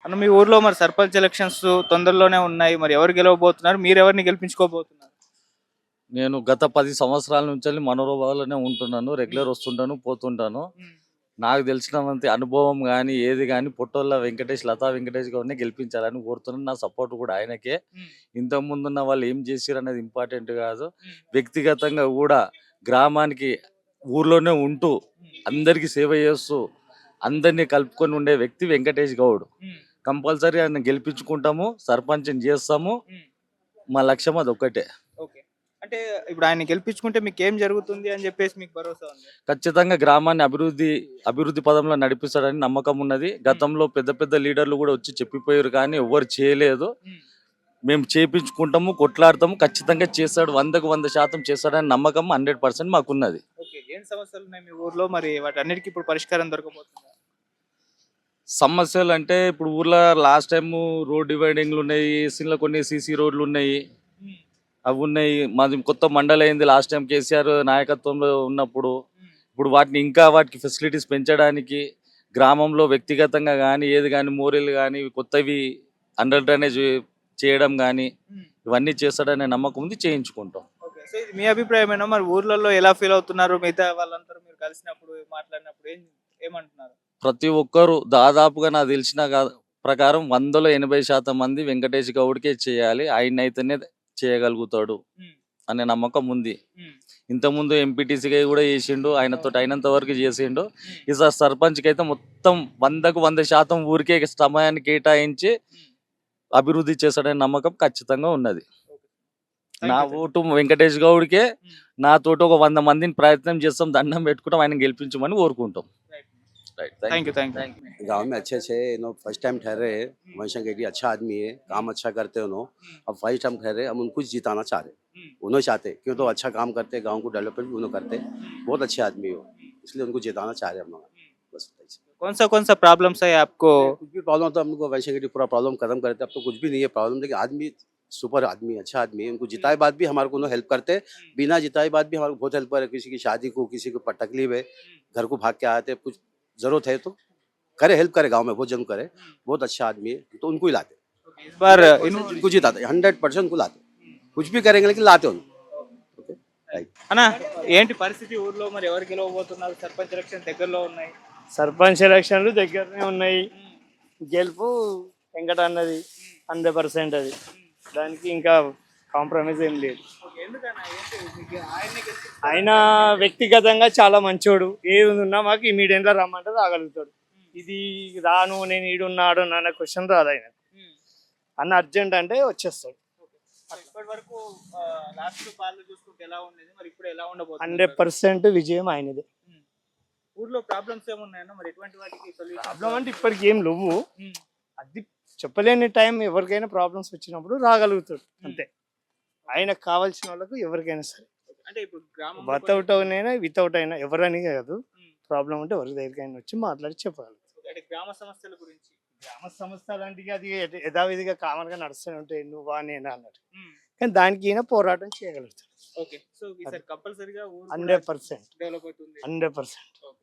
అన్న మీ ఊర్లో మరి సర్పంచ్ ఎలక్షన్స్ తొందరలోనే ఉన్నాయి. మరి ఎవరు గెలవబోతున్నారు? మీరెవరిని గెలిపించుకోబోతున్నారు? నేను గత 10 సంవత్సరాల నుంచి మనోరబాలోనే ఉంటున్నాను. రెగ్యులర్ వస్తుంటాను, పోతుంటాను. హ్మ్. నాకు తెలిసినంత అనుభవం గాని, ఏది గాని పొట్టోళ్ళ వెంకటేష్, లతా వెంకటేష్ గారిని గెలిపించాలని కోరుతున్నాను. నా సపోర్ట్ కూడా ఆయనకే. హ్మ్. ఇంతకుముందున్న వాళ్ళు ఏం చేసిరనేది ఇంపార్టెంట్ కాదు. హ్మ్. వ్యక్తిగతంగా కూడా గ్రామానికి ఊర్లోనే ఉంటూ హ్మ్. అందరికీ సేవ చేస్తూ అందరినీ కలుపుకొని ఉండే వ్యక్తి వెంకటేష్ గౌడ్. హ్మ్. కంపల్సరీ ఆయన గెలిపించుకుంటాము, సర్పంచ్‌ని చేస్తాము. హ్మ్. మా లక్ష్యం అదొక్కటే. ఓకే. అంటే ఇప్పుడు ఆయన్ని గెలిపించుకుంటే మీకేం జరుగుతుంది అని చెప్పేసి మీకు భరోసా ఉంది? ఖచ్చితంగా గ్రామాన్ని అభివృద్ధి పదంలో నడిపిస్తాడని నమ్మకం ఉన్నది. హ్మ్. గతంలో పెద్ద పెద్ద లీడర్లు కూడా వచ్చి చెప్పిపోయారు కానీ ఎవ్వరు చేయలేదు. హ్మ్. మేము చేపించుకుంటాము, కొట్లాడతాము, ఖచ్చితంగా చేస్తాడు. 100కు 100% చేస్తాడని నమ్మకం 100% మాకున్నది. ఓకే. ఏం సమస్యలున్నాయి మీ ఊర్లో? మరి వాటన్నిటికి ఇప్పుడు పరిష్కారం దొరకబోతుందా? సమస్యలు అంటే ఇప్పుడు ఊర్లో లాస్ట్ టైం రోడ్ డివైడింగ్లు ఉన్నాయి, ఏసీలో కొన్ని సీసీ రోడ్లు ఉన్నాయి. హ్మ్. అవి ఉన్నాయి. మాది కొత్త మండలి అయింది లాస్ట్ టైం కేసీఆర్ నాయకత్వంలో ఉన్నప్పుడు. హ్మ్. ఇప్పుడు వాటికి ఫెసిలిటీస్ పెంచడానికి గ్రామంలో వ్యక్తిగతంగా కానీ ఏది కానీ మోరీలు కానీ కొత్తవి అండర్ డ్రైనేజ్ చేయడం కానీ హ్మ్. ఇవన్నీ చేస్తాడనే నమ్మకం ఉంది, చేయించుకుంటాం. ఓకే. సో ఇది మీ అభిప్రాయమేనా? మరి ఊర్లలో ఎలా ఫీల్ అవుతున్నారు? మిగతా వాళ్ళందరూ మీరు కలిసినప్పుడు, మాట్లాడినప్పుడు ఏమంటున్నారు? ప్రతి ఒక్కరు దాదాపుగా నాకు తెలిసిన ప్రకారం 100లో 80% మంది వెంకటేష్ గౌడ్కే చేయాలి, ఆయన అయితేనే చేయగలుగుతాడు హ్మ్. అనే నమ్మకం ఉంది. హ్మ్. ఇంతకుముందు ఎంపీటీసీగా కూడా చేసిండు, ఆయనతో అయినంత వరకు చేసిండు. హ్మ్. ఈసారి సర్పంచ్కి అయితే మొత్తం 100కు 100% ఊరికే సమయాన్ని కేటాయించి హ్మ్. అభివృద్ధి చేస్తాడనే నమ్మకం ఖచ్చితంగా ఉన్నది. ఓకే. నా థాంక్ యూ. ఓటు వెంకటేష్ గౌడ్కే. హ్మ్. నాతోటి ఒక 100 మందిని ప్రయత్నం చేస్తాం, దండం పెట్టుకుంటాం, ఆయన గెలిపించమని కోరుకుంటాం. Right. Right, thank you. Thank you. Thank you. गाँव में अच्छे से फर्स्ट टाइम ठहरे हैं। హ్మ్. वंशा गेडी अच्छा आदमी है, काम अच्छा करते हैं उन्होंने। హ్మ్. अब फर्स्ट टाइम ठहरे, हम उनको जिताना चाह रहे हैं। హ్మ్. उन्होंने चाहते क्यों तो अच्छा काम करते, गांव को डेवलपमेंट भी उन्होंने करते, హ్మ్. बहुत अच्छे आदमी हो, హ్మ్. इसलिए उनको जिताना चाह रहे हैं हम लोग। హ్మ్. बस ऐसे। कौन-सा प्रॉब्लम्स है आपको? कुछ भी प्रॉब्लम तो हमको वंशा गेडी पूरा प्रॉब्लम खत्म करते, अब तो कुछ भी नहीं है प्रॉब्लम, लेकिन आदमी सुपर आदमी, अच्छा आदमी है। उनको जिताए बाद भी हमारे को हेल्प करते, హ్మ్. बिना जिताए बाद भी हमारे को बहुत हेल्प करे। किसी की शादी को, किसी को तकलीफ है, హ్మ్. घर को भाग के आए थे, कुछ जरूरत है तो करे, हेल्प करे, गांव में बहुत जन करे। హ్మ్. बहुत अच्छा आदमी है, तो उनको ही लाते, ओके. इस बार 100% जिनको जिताते, 100% उनको लाते। హ్మ్. कुछ भी करेंगे लेकिन लाते उनको। Okay, right. అన్న ఏంటి పరిస్థితి ఊర్లో? మరి ఎవరు గెలవబోతున్నారు? సర్పంచ్ ఎలక్షన్ దగ్గరలో ఉన్నాయి. సర్పంచ్ ఎలక్షన్లు దగ్గరనే ఉన్నాయి. హ్మ్. గెలుపు వెంకట అన్నది హ్మ్. 100% అది. హ్మ్. దానికి ఇంకా కాంప్రమైజ్ ఏం లేదు. ఓకే. ఎందుకన్నా ఏంటి మీకు ఆయన్నే గెలిపిస్తారు? ఆయన వ్యక్తిగతంగా చాలా మంచోడు. ఏది ఉన్నా మాకు ఇమీడియట్గా రమ్మంటే రాగలుగుతాడు. హ్మ్. ఇది రాను నేను ఈడున్నాడు అన్న క్వశ్చన్ రాదు ఆయన. హ్మ్. అన్న అర్జెంట్ అంటే వచ్చేస్తాడు. ఓకే. సో ఇప్పటి వరకు లాస్ట్ పాలన చూసుకుంటే ఎలా ఉండేది? మరి ఇప్పుడు ఎలా ఉండబోతుంది? 100% విజయం ఆయనదే. హ్మ్. ఊర్లో ప్రాబ్లమ్స్ ఏమున్నాయన్నా? మరి ఎటువంటి వాటికి సొల్యూషన్? ప్రాబ్లం అంటే ఇప్పటికి ఏం లేవు. హ్మ్. అది చెప్పలేని టైం ఎవరికైనా ప్రాబ్లమ్స్ వచ్చినప్పుడు రాగలుగుతాడు అంతే. ఆయనకు కావాల్సిన వాళ్ళకు ఎవరికైనా సరే, అంటే ఇప్పుడు గ్రామంలో వర్కౌట్ అయినా వితౌట్ అయినా ఎవరని కాదు, హ్మ్. ప్రాబ్లం ఉంటే ఎవరి దగ్గరికైనా వచ్చి మాట్లాడి చెప్పగలరు. అంటే గ్రామ సమస్యల గురించి. గ్రామ సంస్థ లాంటివి అది యథావిధిగా కామన్గా నడుస్తూనే ఉంటాయి, నువ్వా నేనా అన్నట్టు. హ్మ్. కానీ దానికి ఈయన పోరాటం చేయగలుగుతాడు. ఓకే. సో ఈసారి కంపల్సరీగా ఊరు కూడా 100% డెవలప్ అవుతుంది. 100%.